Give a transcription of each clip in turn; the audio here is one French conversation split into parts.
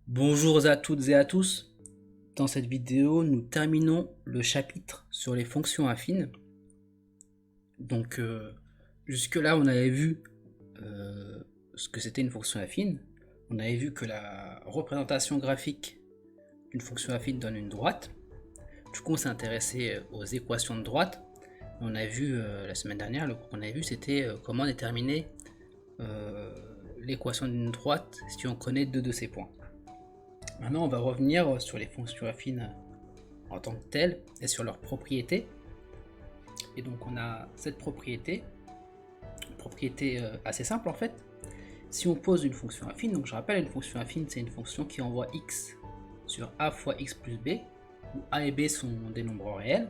Bonjour à toutes et à tous. Dans cette vidéo, nous terminons le chapitre sur les fonctions affines. Donc, jusque-là, on avait vu ce que c'était une fonction affine. On avait vu que la représentation graphique d'une fonction affine donne une droite. Du coup, on s'est intéressé aux équations de droite. On a vu la semaine dernière, le cours qu'on avait vu, c'était comment déterminer l'équation d'une droite si on connaît deux de ses points. Maintenant, on va revenir sur les fonctions affines en tant que telles et sur leurs propriétés. Et donc, on a cette propriété, une propriété assez simple en fait. Si on pose une fonction affine, donc je rappelle, une fonction affine, c'est une fonction qui envoie x sur a fois x plus b, où a et b sont des nombres réels.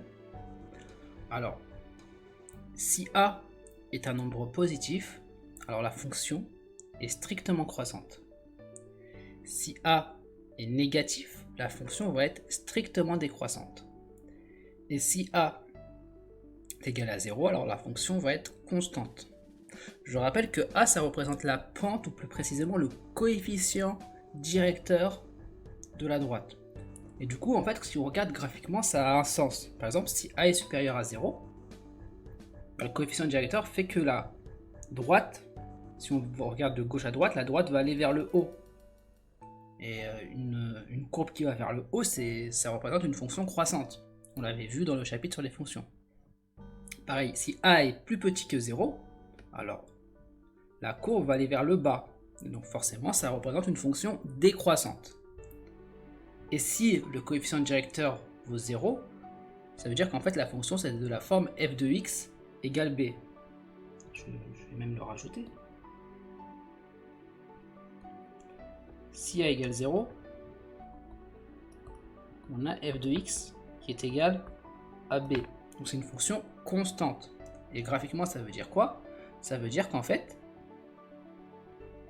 Alors, si a est un nombre positif, alors la fonction est strictement croissante. Si a est négatif, la fonction va être strictement décroissante. Et si a est égal à 0, alors la fonction va être constante. Je rappelle que a, ça représente la pente, ou plus précisément le coefficient directeur de la droite. Et du coup, en fait, si on regarde graphiquement, ça a un sens. Par exemple, si a est supérieur à 0, le coefficient directeur fait que la droite, si on regarde de gauche à droite, la droite va aller vers le haut. Et une courbe qui va vers le haut, ça représente une fonction croissante. On l'avait vu dans le chapitre sur les fonctions. Pareil, si a est plus petit que 0, alors la courbe va aller vers le bas. Donc forcément, ça représente une fonction décroissante. Et si le coefficient directeur vaut 0, ça veut dire qu'en fait la fonction c'est de la forme f de x égale b. Je vais même le rajouter. Si a égale 0, on a f de x qui est égal à b. Donc c'est une fonction constante. Et graphiquement, ça veut dire quoi? Ça veut dire qu'en fait,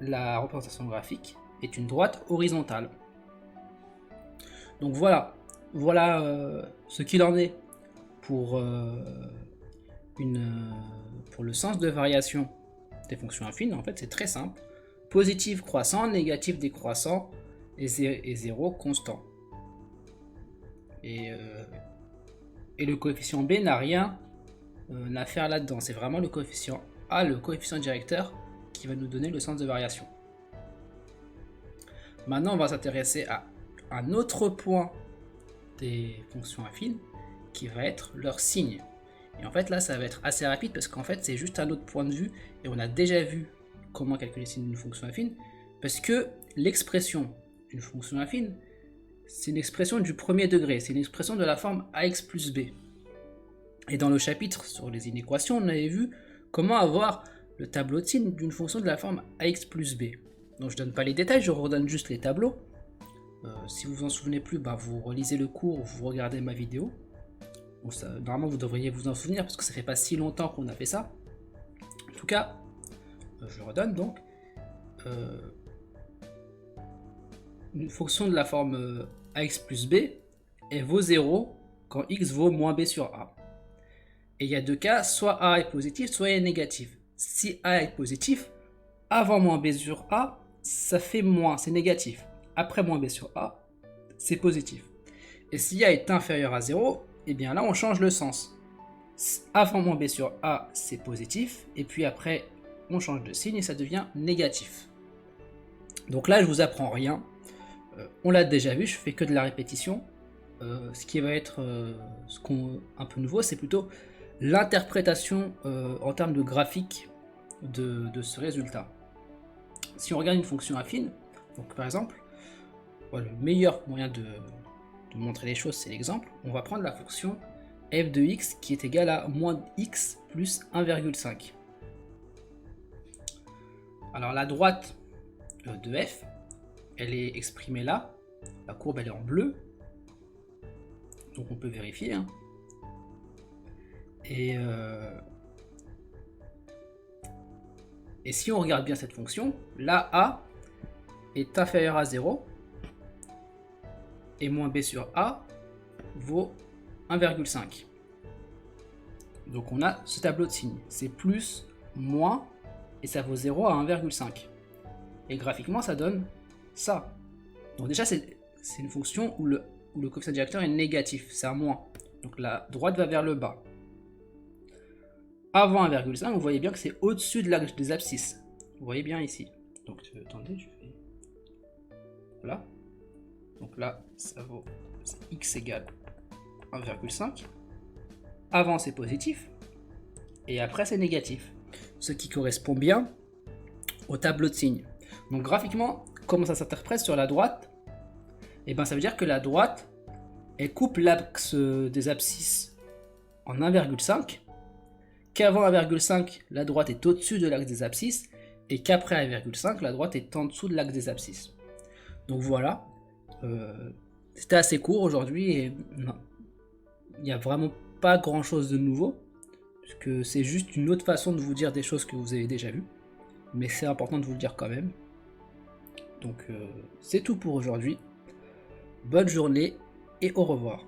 la représentation graphique est une droite horizontale. Donc voilà ce qu'il en est pour le sens de variation des fonctions affines. En fait, c'est très simple. Positif croissant, négatif décroissant et 0 constant. Et le coefficient b n'a rien à faire là-dedans. C'est vraiment le coefficient a, le coefficient directeur, qui va nous donner le sens de variation. Maintenant, on va s'intéresser à un autre point des fonctions affines, qui va être leur signe. Et en fait, là, ça va être assez rapide, parce qu'en fait, c'est juste un autre point de vue, et on a déjà vu comment calculer le signe d'une fonction affine, parce que l'expression d'une fonction affine, c'est une expression du premier degré, c'est une expression de la forme ax plus b. Et dans le chapitre sur les inéquations, on avait vu comment avoir le tableau de signes d'une fonction de la forme ax plus b. Donc je ne donne pas les détails, je redonne juste les tableaux. Si vous vous en souvenez plus, vous relisez le cours ou vous regardez ma vidéo. Bon, normalement vous devriez vous en souvenir parce que ça fait pas si longtemps qu'on a fait ça. En tout cas, je redonne donc. Une fonction de la forme ax plus b, elle vaut 0 quand x vaut moins b sur a. Et il y a deux cas, soit a est positif, soit a est négatif. Si a est positif, avant moins b sur a, ça fait moins, c'est négatif. Après moins b sur a, c'est positif. Et si a est inférieur à 0, et bien là on change le sens. Avant moins b sur a, c'est positif, et puis après on change de signe et ça devient négatif. Donc là je vous apprends rien. On l'a déjà vu, je fais que de la répétition. Ce qui va être un peu nouveau, c'est plutôt l'interprétation en termes de graphique de ce résultat. Si on regarde une fonction affine, donc par exemple, le meilleur moyen de montrer les choses, c'est l'exemple. On va prendre la fonction f de x qui est égale à moins x plus 1,5. Alors la droite de f, elle est exprimée là, la courbe elle est en bleu, donc on peut vérifier. Et si on regarde bien cette fonction, là a est inférieur à 0, et moins b sur a vaut 1,5. Donc on a ce tableau de signes, c'est plus, moins, et ça vaut 0 à 1,5. Et graphiquement ça donne ça. Donc déjà, c'est une fonction où le coefficient directeur est négatif, c'est un moins. Donc la droite va vers le bas. Avant 1,5, vous voyez bien que c'est au-dessus de l'axe des abscisses. Vous voyez bien ici. Donc attendez, je fais... Voilà. Donc là, ça vaut x égale 1,5. Avant, c'est positif. Et après, c'est négatif. Ce qui correspond bien au tableau de signes. Donc graphiquement, comment ça s'interprète sur la droite? Et bien ça veut dire que la droite, elle coupe l'axe des abscisses en 1,5, qu'avant 1,5, la droite est au-dessus de l'axe des abscisses, et qu'après 1,5, la droite est en dessous de l'axe des abscisses. Donc voilà, c'était assez court aujourd'hui, et non, il n'y a vraiment pas grand chose de nouveau, puisque c'est juste une autre façon de vous dire des choses que vous avez déjà vues, mais c'est important de vous le dire quand même. Donc c'est tout pour aujourd'hui. Bonne journée et au revoir.